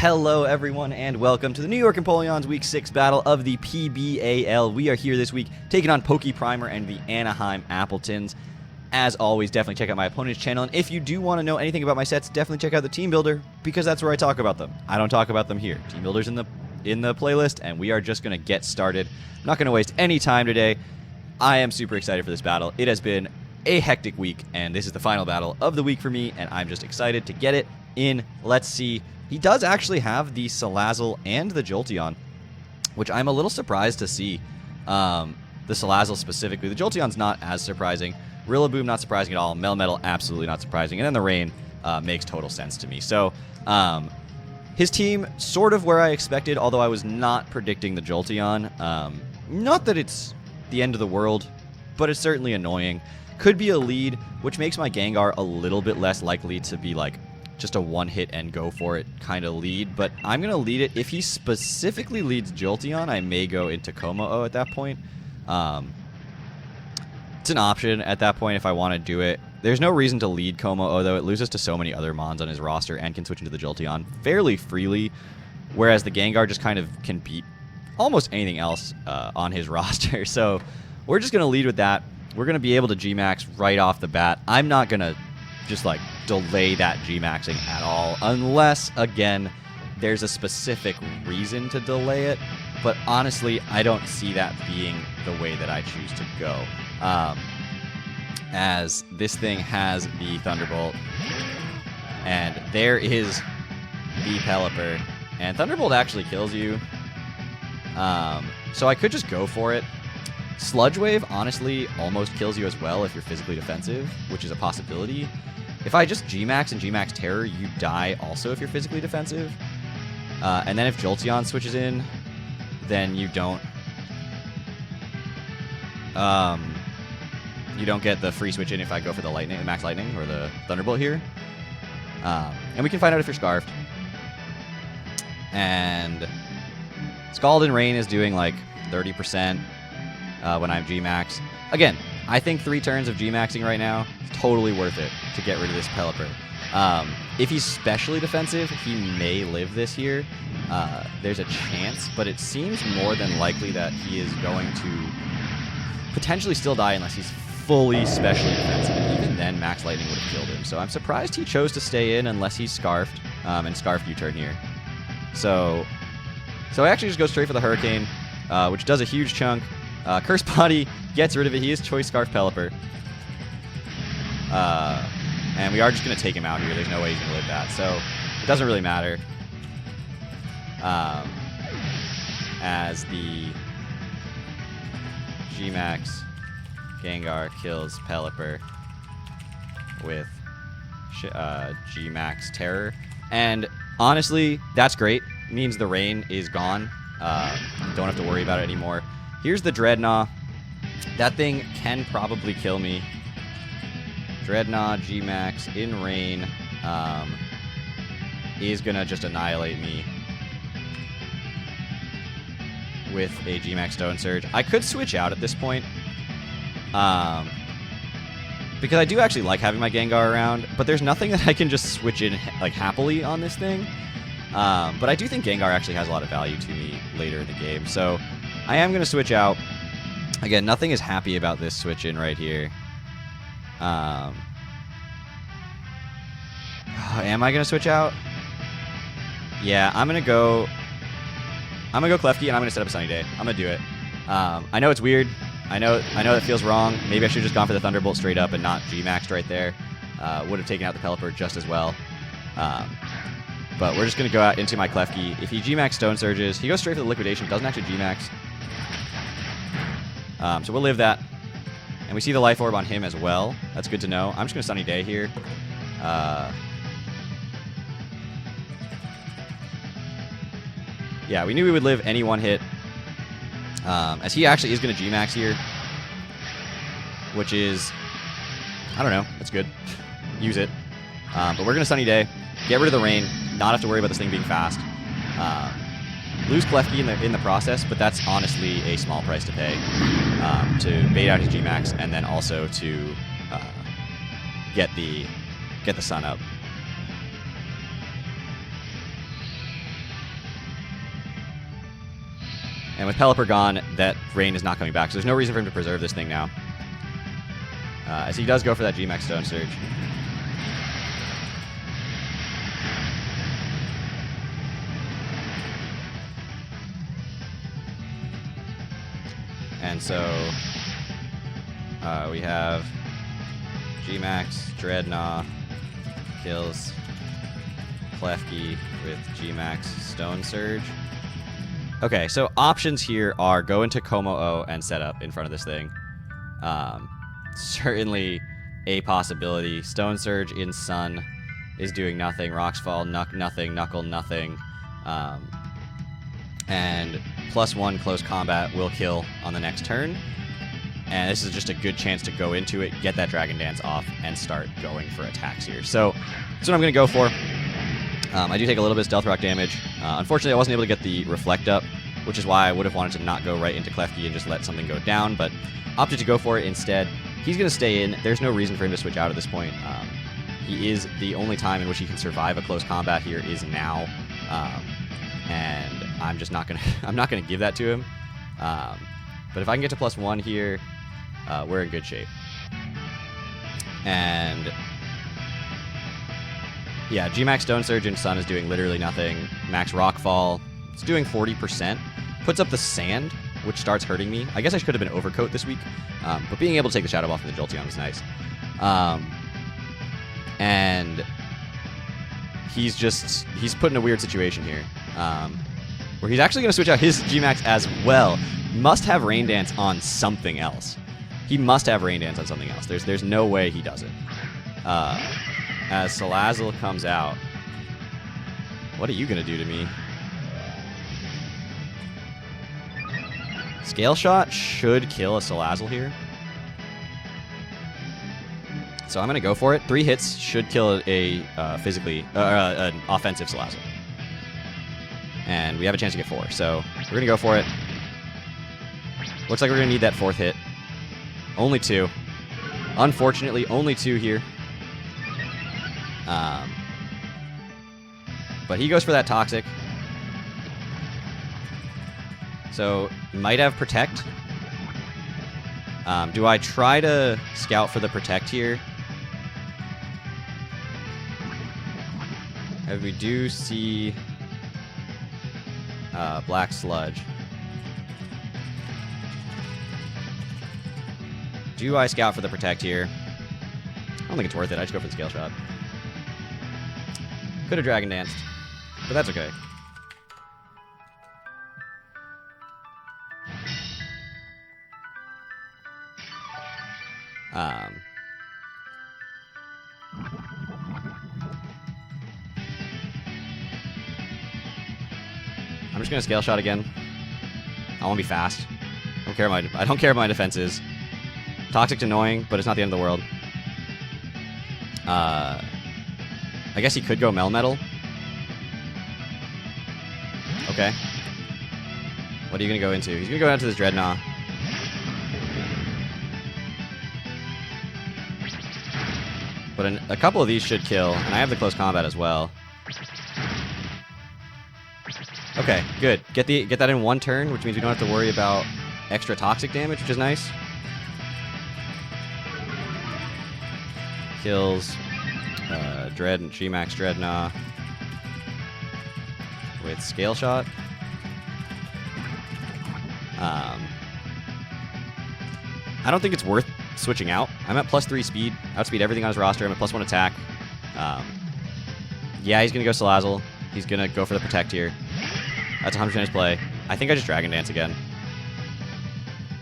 Hello everyone and welcome to the New York Empoleon's Week 6 battle of the PBAL. We are here this week taking on PokePrimer and the Anaheim Appletuns. As always, definitely check out my opponent's channel, and if you do want to know anything about my sets, definitely check out the Team Builder, because that's where I talk about them. I don't talk about them here. Team Builder's in the playlist, and we are just going to get started. I'm not going to waste any time today. I am super excited for this battle. It has been a hectic week, and this is the final battle of the week for me, and I'm just excited to get it in. Let's see. He does actually have the Salazzle and the Jolteon, which I'm a little surprised to see. The Salazzle specifically. The Jolteon's not as surprising. Rillaboom, not surprising at all. Melmetal, absolutely not surprising. And then the Rain makes total sense to me. So, his team, sort of where I expected, although I was not predicting the Jolteon. Not that it's the end of the world, but it's certainly annoying. Could be a lead, which makes my Gengar a little bit less likely to be, like, just a one-hit and go-for-it kind of lead. But I'm going to lead it. If he specifically leads Jolteon, I may go into Como-O at that point. It's an option at that point if I want to do it. There's no reason to lead Como-O, though. It loses to so many other Mons on his roster and can switch into the Jolteon fairly freely, whereas the Gengar just kind of can beat almost anything else on his roster. So we're just going to lead with that. We're going to be able to GMax right off the bat. I'm not going to just, like, delay that GMaxing at all, unless, again, there's a specific reason to delay it. But honestly, I don't see that being the way that I choose to go. As this thing has the Thunderbolt, and there is the Pelipper, and Thunderbolt actually kills you. So I could just go for it. Sludge Wave honestly almost kills you as well if you're physically defensive, which is a possibility. If I just Gmax and Gmax Terror, you die also if you're physically defensive. And then if Jolteon switches in, then you don't get the free switch in if I go for the Lightning, the Max Lightning, or the Thunderbolt here. And we can find out if you're Scarfed. And Scald and Rain is doing like 30% when I'm Gmax. Again, I think 3 turns of Gmaxing right now is totally worth it to get rid of this Pelipper. If he's specially defensive, he may live this here. There's a chance, but it seems more than likely that he is going to potentially still die unless he's fully specially defensive. And even then, Max Lightning would have killed him. So I'm surprised he chose to stay in unless he's Scarfed, and Scarfed U-turn here. So I actually just go straight for the Hurricane, which does a huge chunk. Curse Body gets rid of it. He is Choice Scarf Pelipper. And we are just going to take him out here. There's no way he's going to live that. So it doesn't really matter. As the Gmax Gengar kills Pelipper with Gmax Terror. And honestly, that's great. It means the Rain is gone. Don't have to worry about it anymore. Here's the Dreadnought. That thing can probably kill me. Dreadnought, Gmax, in Rain, is going to just annihilate me with a Gmax Stone Surge. I could switch out at this point, because I do actually like having my Gengar around, but there's nothing that I can just switch in like happily on this thing. But I do think Gengar actually has a lot of value to me later in the game, so I am going to switch out. Again, nothing is happy about this switch in right here. Am I going to switch out? Yeah, I'm going to go Klefki, and I'm going to set up a Sunny Day. I'm going to do it. I know it's weird. I know it feels wrong. Maybe I should have just gone for the Thunderbolt straight up and not Gmaxed right there. Would have taken out the Pelipper just as well. But we're just going to go out into my Klefki. If he Gmax Stone Surges, he goes straight for the Liquidation. Doesn't actually Gmax. So we'll live that. And we see the Life Orb on him as well. That's good to know. I'm just going to Sunny Day here. Yeah, we knew we would live any one hit. As he actually is going to Gmax here. Which is, I don't know, that's good. Use it. But we're going to Sunny Day. Get rid of the Rain. Not have to worry about this thing being fast. Lose Klefki in the process, but that's honestly a small price to pay to bait out his Gmax and then also to get the sun up. And with Pelipper gone, that rain is not coming back, so there's no reason for him to preserve this thing now. As he does go for that GMax Stone Surge. And so we have GMax, Dreadnought, kills Klefki with GMax Stone Surge. Okay, so options here are go into Como-O and set up in front of this thing. Certainly a possibility. Stone Surge in Sun is doing nothing. Rocks Fall, nothing. Knuckle, nothing. And +1 close combat will kill on the next turn. And this is just a good chance to go into it, get that Dragon Dance off, and start going for attacks here. So that's what I'm going to go for. I do take a little bit of Stealth Rock damage. Unfortunately, I wasn't able to get the Reflect up, which is why I would have wanted to not go right into Klefki and just let something go down, but opted to go for it instead. He's going to stay in. There's no reason for him to switch out at this point. He is the only time in which he can survive a close combat here is now. And I'm just not gonna I'm not gonna give that to him. But if I can get to +1 here, we're in good shape. And yeah, GMax Stone Surge in Sun is doing literally nothing. Max Rockfall, it's doing 40%. Puts up the Sand, which starts hurting me. I guess I should have been Overcoat this week, but being able to take the Shadow Ball from the Jolteon was nice. And he's put in a weird situation here. Where he's actually going to switch out his GMax as well. Must have Rain Dance on something else. He must have Rain Dance on something else. There's no way he doesn't. As Salazzle comes out, what are you going to do to me? Scale Shot should kill a Salazzle here. So I'm going to go for it. 3 hits should kill a an offensive Salazzle. And we have a chance to get 4, so we're going to go for it. Looks like we're going to need that 4th hit. Only 2. Unfortunately, only 2 here. But he goes for that Toxic. So, might have Protect. Do I try to scout for the Protect here? And we do see Black Sludge. Do I scout for the Protect here? I don't think it's worth it. I just go for the Scale Shot. Could have Dragon Danced, but that's okay. I'm just gonna Scale Shot again. I want to be fast. I don't care about my defenses. Toxic's annoying, but it's not the end of the world. I guess he could go Melmetal. Okay. What are you gonna go into? He's gonna go down to this Dreadnought. But a couple of these should kill, and I have the close combat as well. Okay, good. Get that in 1 turn, which means we don't have to worry about extra Toxic damage, which is nice. Kills GMax Dreadnought with Scale Shot. I don't think it's worth switching out. I'm at +3 speed. Outspeed everything on his roster. I'm at +1 attack. Yeah, he's going to go Salazzle. He's going to go for the Protect here. That's 100% his play. I think I just Dragon Dance again.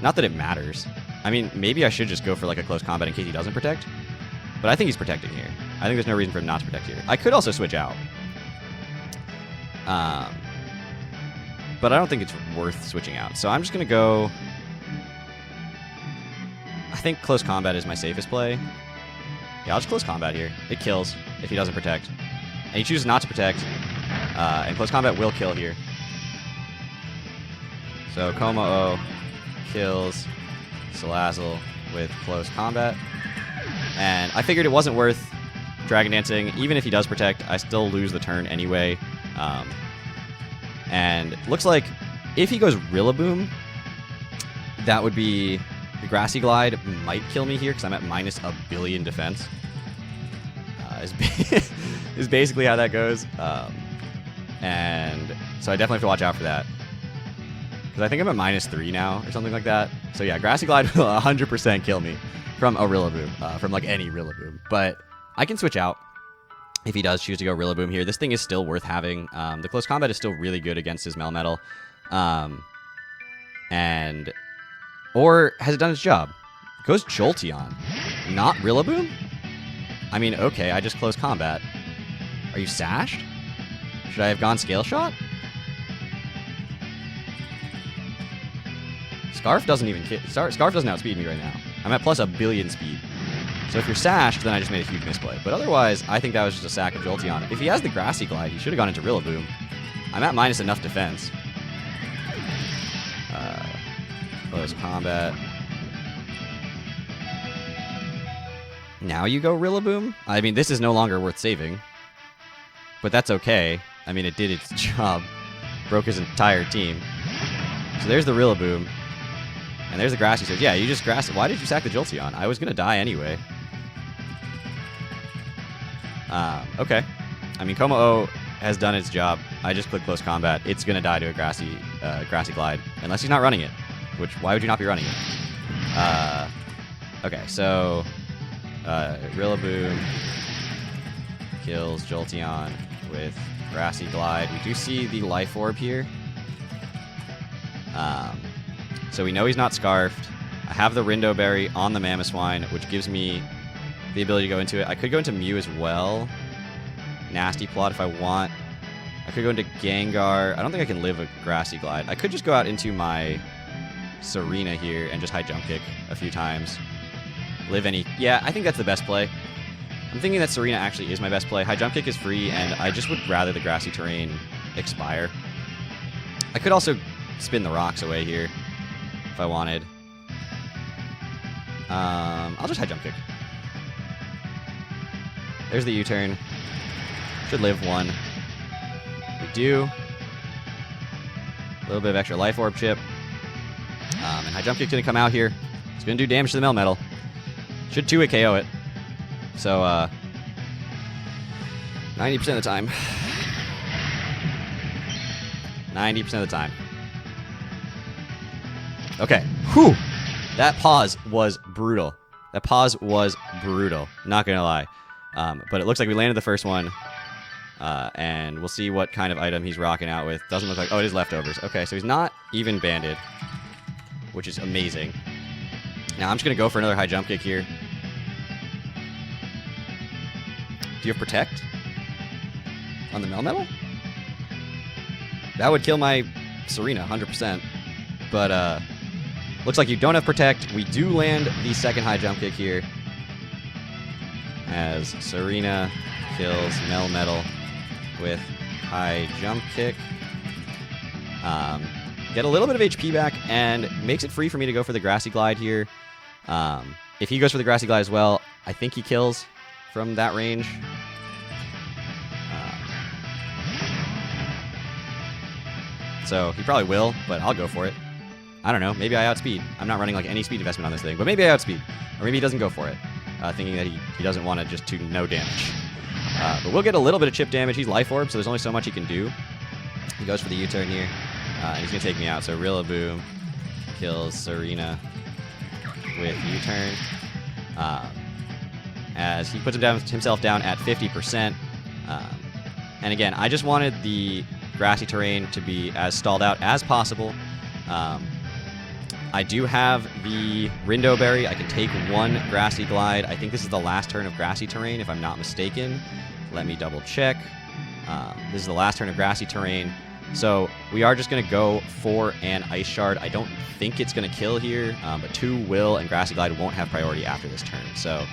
Not that it matters. I mean, maybe I should just go for like a close combat in case he doesn't Protect. But I think he's protecting here. I think there's no reason for him not to protect here. I could also switch out. But I don't think it's worth switching out. So I'm just going to go... I think close combat is my safest play. Yeah, I'll just close combat here. It kills if he doesn't protect. And he chooses not to protect. And close combat will kill here. So Como-O kills Salazzle with close combat. And I figured it wasn't worth Dragon Dancing. Even if he does protect, I still lose the turn anyway. And looks like If he goes Rillaboom, that would be... The Grassy Glide might kill me here because I'm at minus a billion defense. Is basically how that goes. And so I definitely have to watch out for that. Because I think I'm at -3 now or something like that. So yeah, Grassy Glide will 100% kill me from a Rillaboom, from like any Rillaboom. But I can switch out if he does choose to go Rillaboom here. This thing is still worth having. The close combat is still really good against his Melmetal. Or has it done its job? It goes Jolteon, not Rillaboom? I mean, okay, I just closed combat. Are you sashed? Should I have gone Scale Shot? Scarf doesn't even Scarf doesn't outspeed me right now. I'm at plus a billion speed. So if you're sashed, then I just made a huge misplay. But otherwise, I think that was just a sack of Jolteon. If he has the Grassy Glide, he should have gone into Rillaboom. I'm at minus enough defense. Close combat. Now you go Rillaboom? I mean, this is no longer worth saving. But that's okay. I mean, it did its job. Broke his entire team. So there's the Rillaboom. And there's the Grassy Surge. Yeah, you just Grassy. Why did you sack the Jolteon? I was going to die anyway. Okay. I mean, Como-O has done its job. I just clicked close combat. It's going to die to a Grassy Glide. Unless he's not running it. Which, why would you not be running it? Okay, so... Rillaboom kills Jolteon with Grassy Glide. We do see the Life Orb here. So we know he's not Scarfed. I have the Rindo Berry on the Mamoswine, which gives me the ability to go into it. I could go into Mew as well. Nasty Plot if I want. I could go into Gengar. I don't think I can live a Grassy Glide. I could just go out into my Serena here and just high jump kick a few times. Live any... Yeah, I think that's the best play. I'm thinking that Serena actually is my best play. High jump kick is free, and I just would rather the grassy terrain expire. I could also spin the rocks away here if I wanted. I'll just high jump kick. There's the U-turn. Should live one. We do. A little bit of extra life orb chip. And high jump kick's gonna come out here. It's gonna do damage to the Melmetal. Should 2-hit KO it. So, 90% of the time. 90% of the time. Okay. Whew! That pause was brutal. That pause was brutal. Not gonna lie. But it looks like we landed the first one. And we'll see what kind of item he's rocking out with. Doesn't look like... Oh, it is leftovers. Okay, so he's not even banded. Which is amazing. Now, I'm just going to go for another high jump kick here. Do you have Protect? On the Melmetal? That would kill my Serena, 100%. But, looks like you don't have Protect. We do land the second high jump kick here. As Serena kills Melmetal with high jump kick. Get a little bit of HP back, and makes it free for me to go for the Grassy Glide here. If he goes for the Grassy Glide as well, I think he kills from that range. So he probably will, but I'll go for it. I don't know. Maybe I outspeed. I'm not running like any speed investment on this thing, but maybe I outspeed. Or maybe he doesn't go for it, thinking that he doesn't want to just do no damage. But we'll get a little bit of chip damage. He's Life Orb, so there's only so much he can do. He goes for the U-turn here. And he's going to take me out. So Rillaboom kills Serena with U-turn. As he puts himself down at 50%. And again, I just wanted the grassy terrain to be as stalled out as possible. I do have the Rindo Berry. I can take one Grassy Glide. I think this is the last turn of Grassy Terrain, if I'm not mistaken. Let me double check. This is the last turn of Grassy Terrain. So we are just going to go for an Ice Shard. I don't think it's going to kill here, but 2 will, and Grassy Glide won't have priority after this turn. So,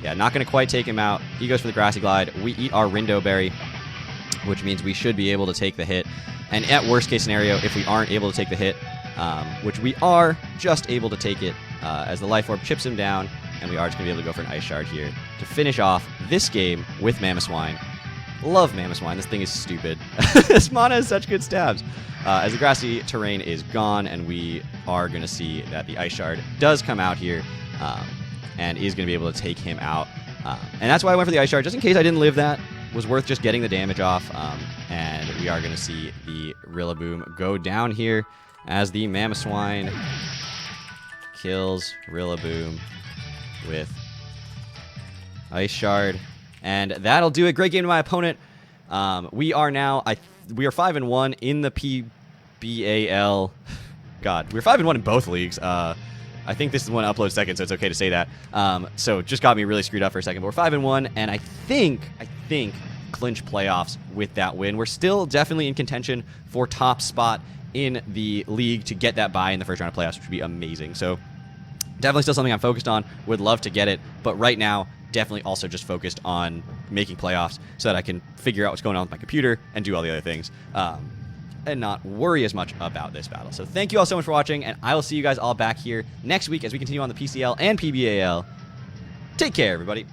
yeah, not going to quite take him out. He goes for the Grassy Glide. We eat our Rindo Berry, which means we should be able to take the hit. And at worst case scenario, if we aren't able to take the hit, which we are just able to take it as the Life Orb chips him down, and we are just going to be able to go for an Ice Shard here to finish off this game with Mamoswine. Love Mamoswine. This thing is stupid. This mana has such good stabs. as the grassy terrain is gone, and we are going to see that the Ice Shard does come out here and is going to be able to take him out. And that's why I went for the Ice Shard, just in case I didn't live that. Was worth just getting the damage off. And we are going to see the Rillaboom go down here as the Mamoswine kills Rillaboom with Ice Shard. And that'll do it. Great game to my opponent. We are now, we are 5-1 in the PBAL. God, we're 5-1 in both leagues. I think this is one upload second, so it's okay to say that. So just got me really screwed up for a second. But we're 5-1, and I think clinch playoffs with that win. We're still definitely in contention for top spot in the league to get that bye in the first round of playoffs, which would be amazing. So definitely still something I'm focused on. Would love to get it, but right now, definitely also just focused on making playoffs so that I can figure out what's going on with my computer and do all the other things. And not worry as much about this battle. So thank you all so much for watching, and I will see you guys all back here next week as we continue on the PCL and PBAL. Take care, everybody.